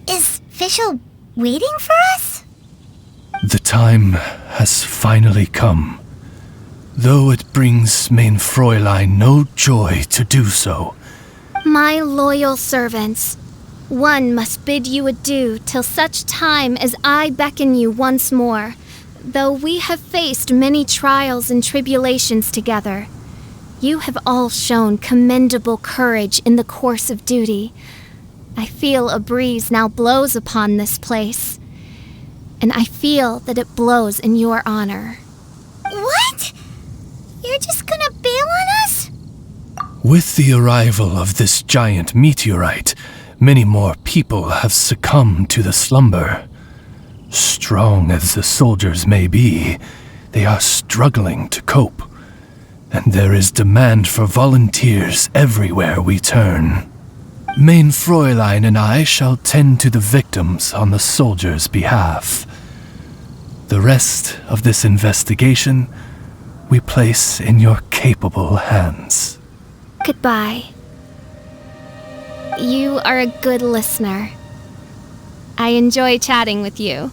Is Fischl waiting for us? The time has finally come. Though it brings mein Fräulein no joy to do so. My loyal servants, one must bid you adieu till such time as I beckon you once more. Though we have faced many trials and tribulations together, you have all shown commendable courage in the course of duty. I feel a breeze now blows upon this place, and I feel that it blows in your honor. What? You're just gonna bail on us? With the arrival of this giant meteorite, many more people have succumbed to the slumber. Strong as the soldiers may be, they are struggling to cope, and there is demand for volunteers everywhere we turn. Mein Fräulein and I shall tend to the victims on the soldiers' behalf. The rest of this investigation we place in your capable hands. Goodbye. You are a good listener. I enjoy chatting with you.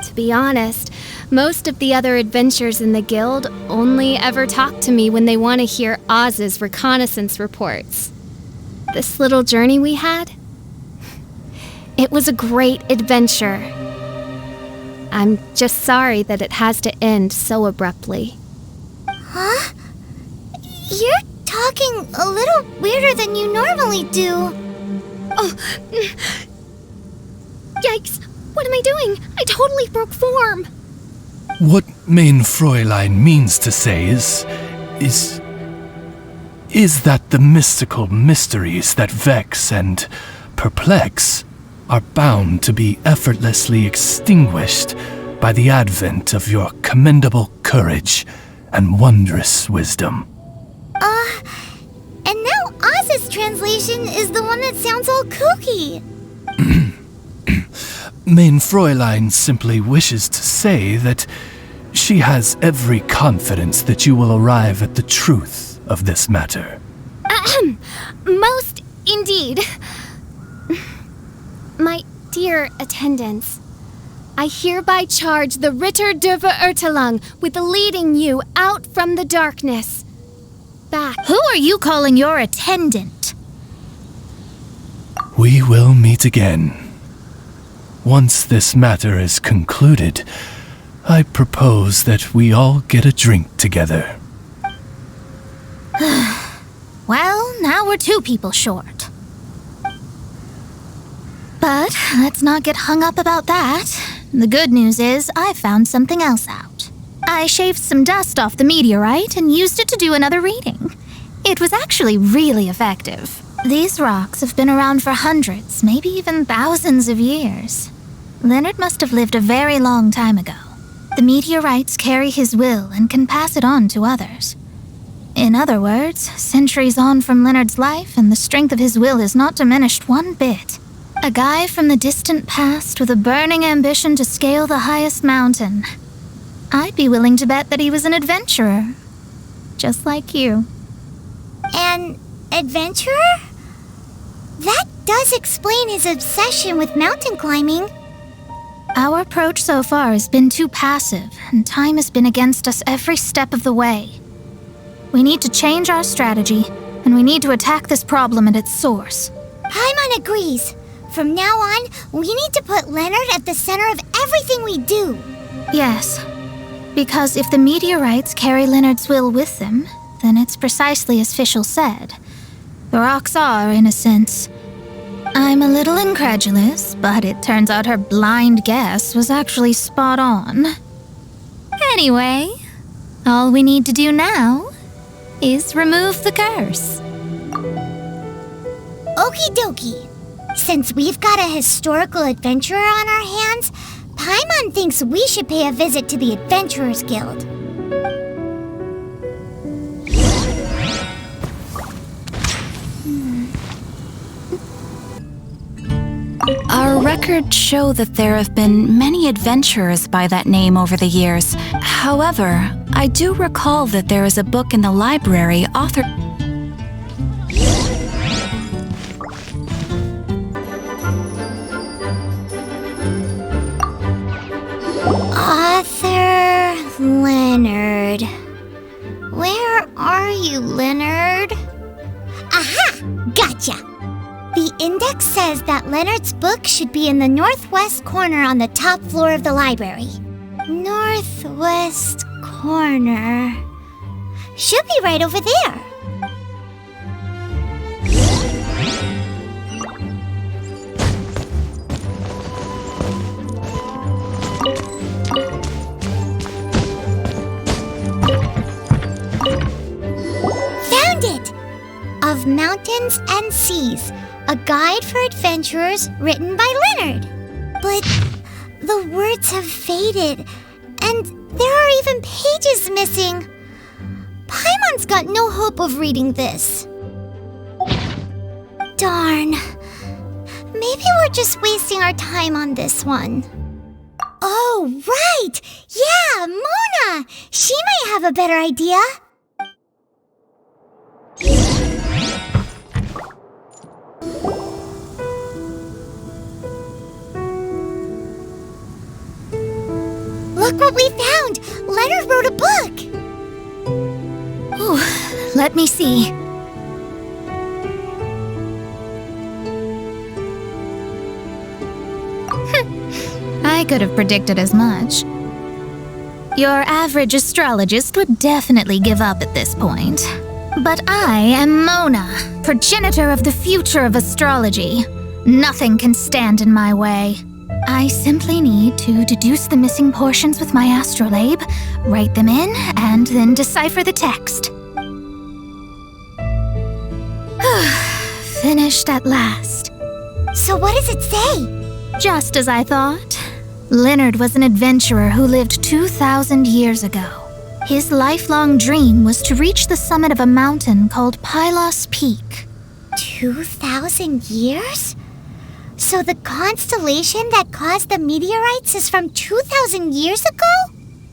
To be honest, most of the other adventurers in the guild only ever talk to me when they want to hear Oz's reconnaissance reports. This little journey we had, it was a great adventure. I'm just sorry that it has to end so abruptly. Huh? You're talking a little weirder than you normally do. Oh, yikes! What am I doing? I totally broke form. What mein Fräulein means to say is that the mystical mysteries that vex and perplex are bound to be effortlessly extinguished by the advent of your commendable courage and wondrous wisdom. And now Oz's translation is the one that sounds all kooky. Mein Fräulein simply wishes to say that she has every confidence that you will arrive at the truth of this matter. Most indeed. My dear attendants, I hereby charge the Ritter der Verurteilung with leading you out from the darkness. Back. Who are you calling your attendant? We will meet again. Once this matter is concluded, I propose that we all get a drink together. Well, now we're 2 people short. But let's not get hung up about that. The good news is I found something else out. I shaved some dust off the meteorite and used it to do another reading. It was actually really effective. These rocks have been around for hundreds, maybe even thousands of years. Leonard must have lived a very long time ago. The meteorites carry his will and can pass it on to others. In other words, centuries on from Leonard's life, and the strength of his will is not diminished one bit. A guy from the distant past with a burning ambition to scale the highest mountain. I'd be willing to bet that he was an adventurer. Just like you. An adventurer? That does explain his obsession with mountain climbing. Our approach so far has been too passive, and time has been against us every step of the way. We need to change our strategy, and we need to attack this problem at its source. Paimon agrees. From now on, we need to put Leonard at the center of everything we do. Yes, because if the meteorites carry Leonard's will with them, then it's precisely as Fischl said. The rocks are, in a sense. I'm a little incredulous, but it turns out her blind guess was actually spot on. Anyway, all we need to do now is remove the curse. Okie dokie. Since we've got a historical adventurer on our hands, Paimon thinks we should pay a visit to the Adventurers Guild. Our records show that there have been many adventurers by that name over the years. However, I do recall that there is a book in the library authored... index says that Leonard's book should be in the northwest corner on the top floor of the library. Northwest corner. Should be right over there. Found it! Of Mountains and Seas, a guide for adventurers written by Leonard. But the words have faded, and there are even pages missing. Paimon's got no hope of reading this. Darn. Maybe we're just wasting our time on this one. Oh, right! Yeah, Mona! She might have a better idea. Look what we found! Leonard wrote a book! Ooh, let me see. I could have predicted as much. Your average astrologist would definitely give up at this point. But I am Mona, progenitor of the future of astrology. Nothing can stand in my way. I simply need to deduce the missing portions with my astrolabe, write them in, and then decipher the text. Finished at last. So what does it say? Just as I thought. Leonard was an adventurer who lived 2,000 years ago. His lifelong dream was to reach the summit of a mountain called Pylos Peak. 2,000 years? So the constellation that caused the meteorites is from 2,000 years ago?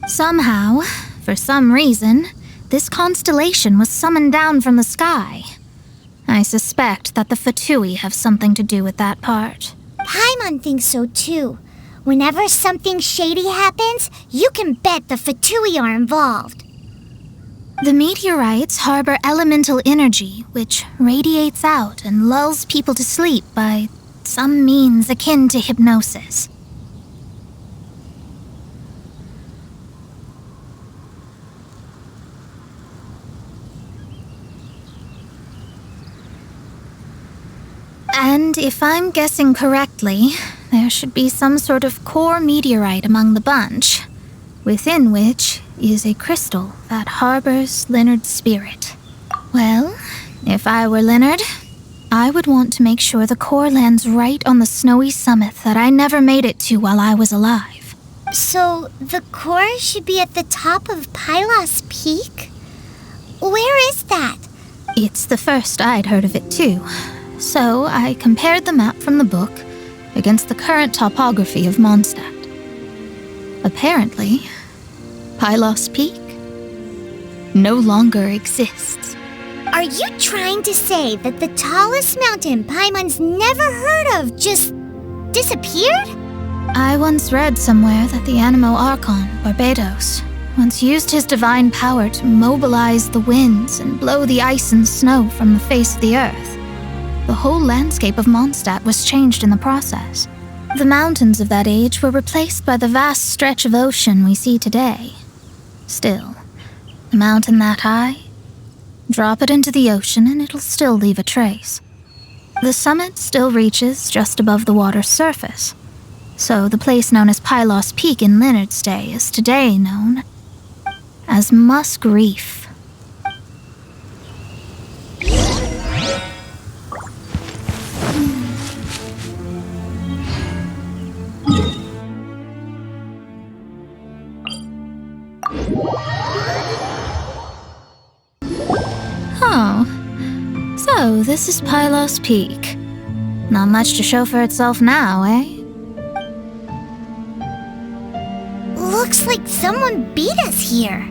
Somehow, for some reason, this constellation was summoned down from the sky. I suspect that the Fatui have something to do with that part. Paimon thinks so too. Whenever something shady happens, you can bet the Fatui are involved. The meteorites harbor elemental energy, which radiates out and lulls people to sleep by some means akin to hypnosis. And if I'm guessing correctly, there should be some sort of core meteorite among the bunch, within which is a crystal that harbors Leonard's spirit. Well, if I were Leonard, I would want to make sure the core lands right on the snowy summit that I never made it to while I was alive. So the core should be at the top of Pylos Peak? Where is that? It's the first I'd heard of it too. So I compared the map from the book against the current topography of Mondstadt. Apparently, Pylos Peak no longer exists. Are you trying to say that the tallest mountain Paimon's never heard of just disappeared? I once read somewhere that the Animo Archon, Barbados, once used his divine power to mobilize the winds and blow the ice and snow from the face of the earth. The whole landscape of Mondstadt was changed in the process. The mountains of that age were replaced by the vast stretch of ocean we see today. Still, a mountain that high, drop it into the ocean and it'll still leave a trace. The summit still reaches just above the water's surface, so the place known as Pylos Peak in Leonard's day is today known as Musk Reef. Oh, so this is Pylos Peak. Not much to show for itself now, eh? Looks like someone beat us here.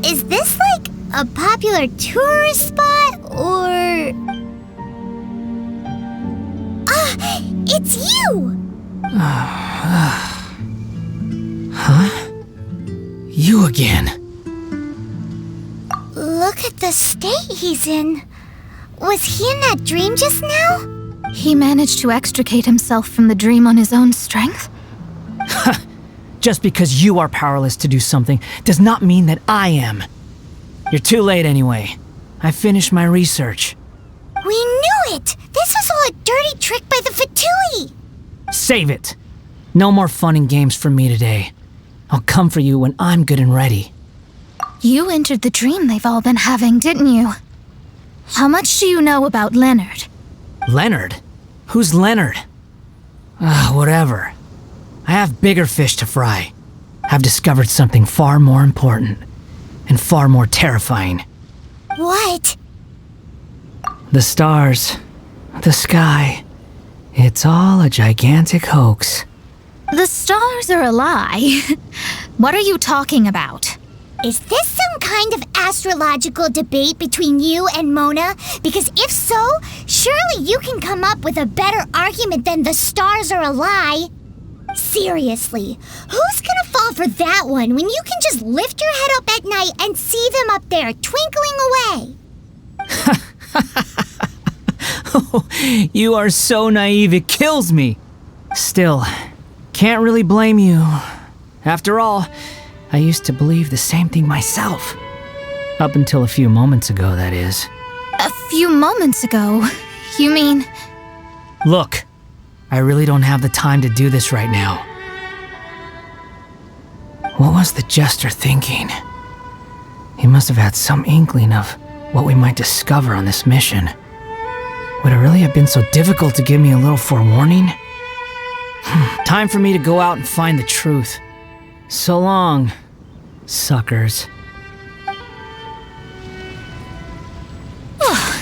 Is this like a popular tourist spot, or... Ah, it's you! Huh? You again. Look at the state he's in. Was he in that dream just now? He managed to extricate himself from the dream on his own strength? Just because you are powerless to do something does not mean that I am. You're too late anyway. I finished my research. We knew it! This was all a dirty trick by the Fatui! Save it! No more fun and games for me today. I'll come for you when I'm good and ready. You entered the dream they've all been having, didn't you? How much do you know about Leonard? Leonard? Who's Leonard? Whatever. I have bigger fish to fry. I've discovered something far more important and far more terrifying. What? The stars, the sky, it's all a gigantic hoax. The stars are a lie. What are you talking about? Is this some kind of astrological debate between you and Mona? Because if so, surely you can come up with a better argument than the stars are a lie. Seriously, who's gonna fall for that one when you can just lift your head up at night and see them up there twinkling away? Oh, you are so naive it kills me. Still, can't really blame you. After all, I used to believe the same thing myself. Up until a few moments ago, that is. A few moments ago? You mean... Look, I really don't have the time to do this right now. What was the jester thinking? He must have had some inkling of what we might discover on this mission. Would it really have been so difficult to give me a little forewarning? Time for me to go out and find the truth. So long, suckers.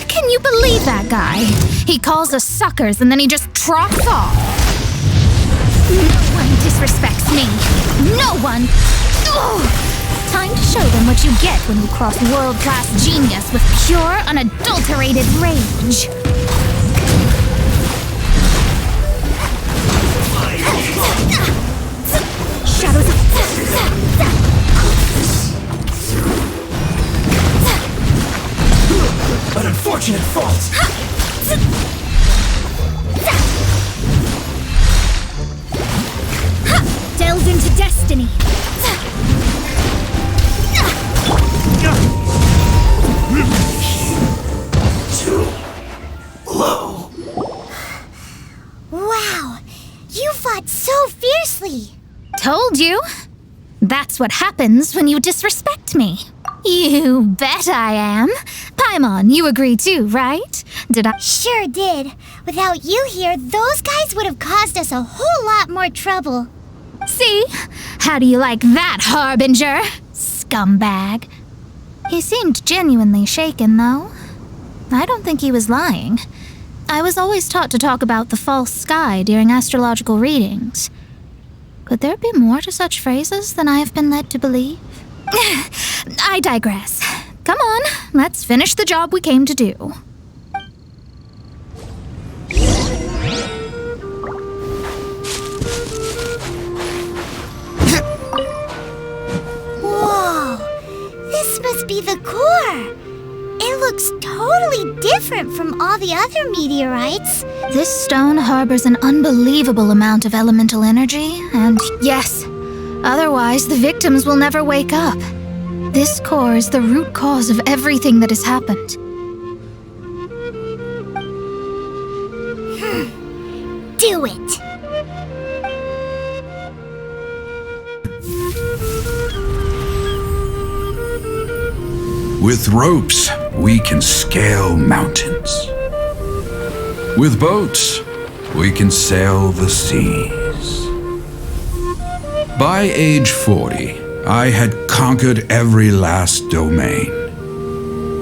Can you believe that guy? He calls us suckers and then he just trots off. No one disrespects me. No one. Ugh. Time to show them what you get when you cross world-class genius with pure, unadulterated rage. Shadows of... An unfortunate fault! Delve into destiny. Too low. Wow, you fought so fiercely. Told you. That's what happens when you disrespect me. You bet I am. Paimon, you agree too, right? Did I? Sure did. Without you here, those guys would have caused us a whole lot more trouble. See? How do you like that, Harbinger? Scumbag. He seemed genuinely shaken, though. I don't think he was lying. I was always taught to talk about the false sky during astrological readings. Could there be more to such phrases than I have been led to believe? I digress. Come on, let's finish the job we came to do. Whoa, this must be the core. It looks totally different from all the other meteorites. This stone harbors an unbelievable amount of elemental energy, and yes, otherwise the victims will never wake up. This core is the root cause of everything that has happened. Do it. With ropes, we can scale mountains. With boats, we can sail the seas. By age 40, I had conquered every last domain.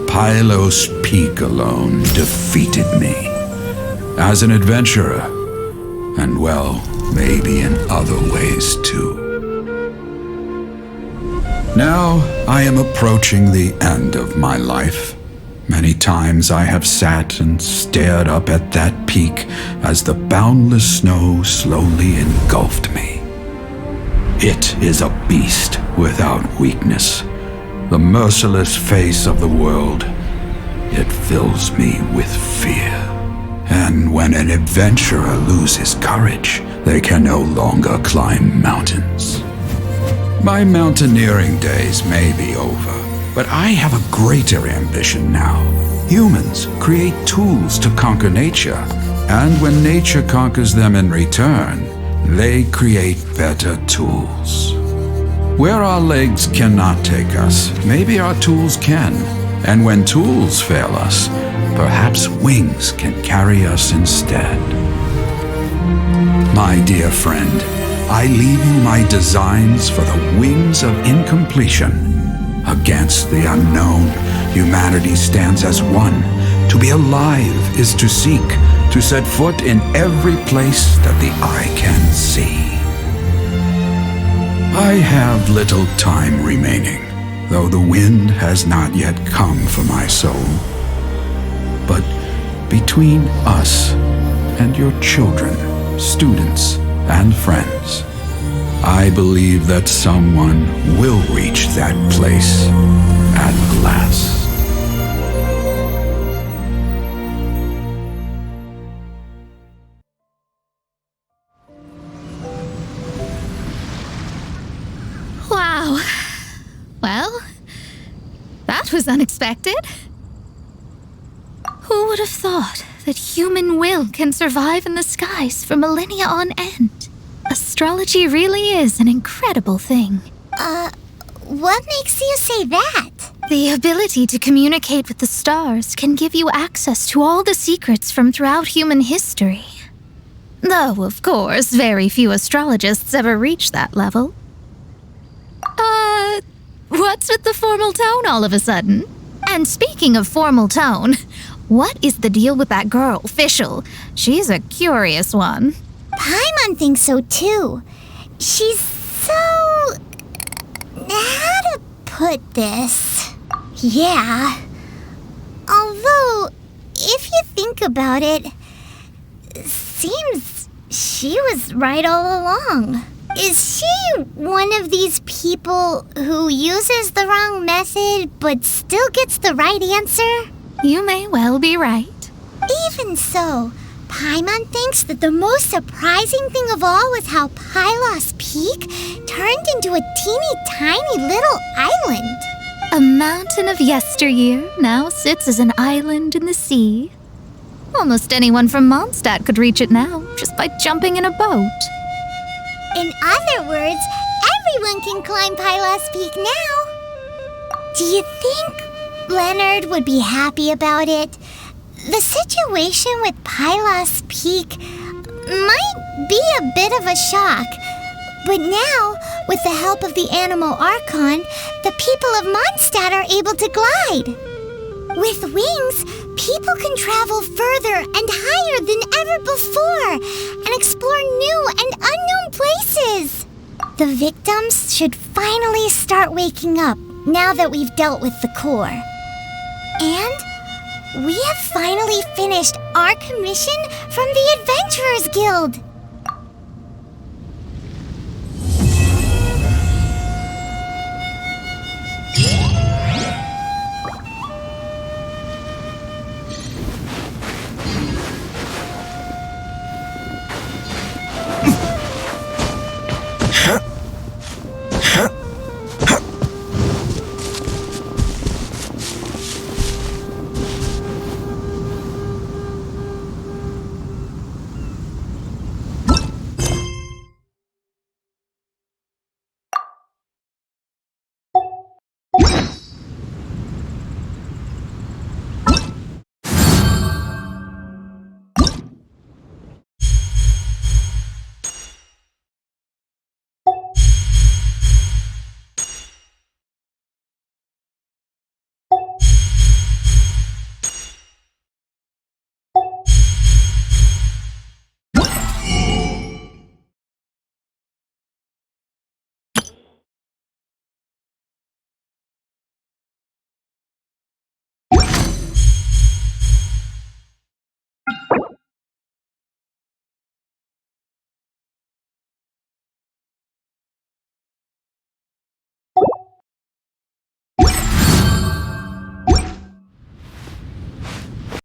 Pylos Peak alone defeated me. As an adventurer, and well, maybe in other ways too. Now I am approaching the end of my life. Many times I have sat and stared up at that peak as the boundless snow slowly engulfed me. It is a beast without weakness, the merciless face of the world. It fills me with fear. And when an adventurer loses courage, they can no longer climb mountains. My mountaineering days may be over, but I have a greater ambition now. Humans create tools to conquer nature, and when nature conquers them in return, they create better tools. Where our legs cannot take us, maybe our tools can. And when tools fail us, perhaps wings can carry us instead. My dear friend, I leave you my designs for the wings of incompletion. Against the unknown, humanity stands as one. To be alive is to seek, to set foot in every place that the eye can see. I have little time remaining, though the wind has not yet come for my soul. But between us and your children, students, and friends, I believe that someone will reach that place at last. Wow. Well, that was unexpected. Who would have thought that human will can survive in the skies for millennia on end? Astrology really is an incredible thing. What makes you say that? The ability to communicate with the stars can give you access to all the secrets from throughout human history. Though, of course, very few astrologists ever reach that level. What's with the formal tone all of a sudden? And speaking of formal tone, what is the deal with that girl, Fischl? She's a curious one. Paimon thinks so too. She's so... how to put this? Yeah. Although, if you think about it, seems she was right all along. Is she one of these people who uses the wrong method but still gets the right answer? You may well be right. Even so, Paimon thinks that the most surprising thing of all was how Pylos Peak turned into a teeny tiny little island. A mountain of yesteryear now sits as an island in the sea. Almost anyone from Mondstadt could reach it now, just by jumping in a boat. In other words, everyone can climb Pylos Peak now. Do you think Leonard would be happy about it? The situation with Pylos Peak might be a bit of a shock. But now, with the help of the Animal Archon, the people of Mondstadt are able to glide. With wings, people can travel further and higher than ever before and explore new and unknown places. The victims should finally start waking up now that we've dealt with the core. And we have finally finished our commission from the Adventurers Guild.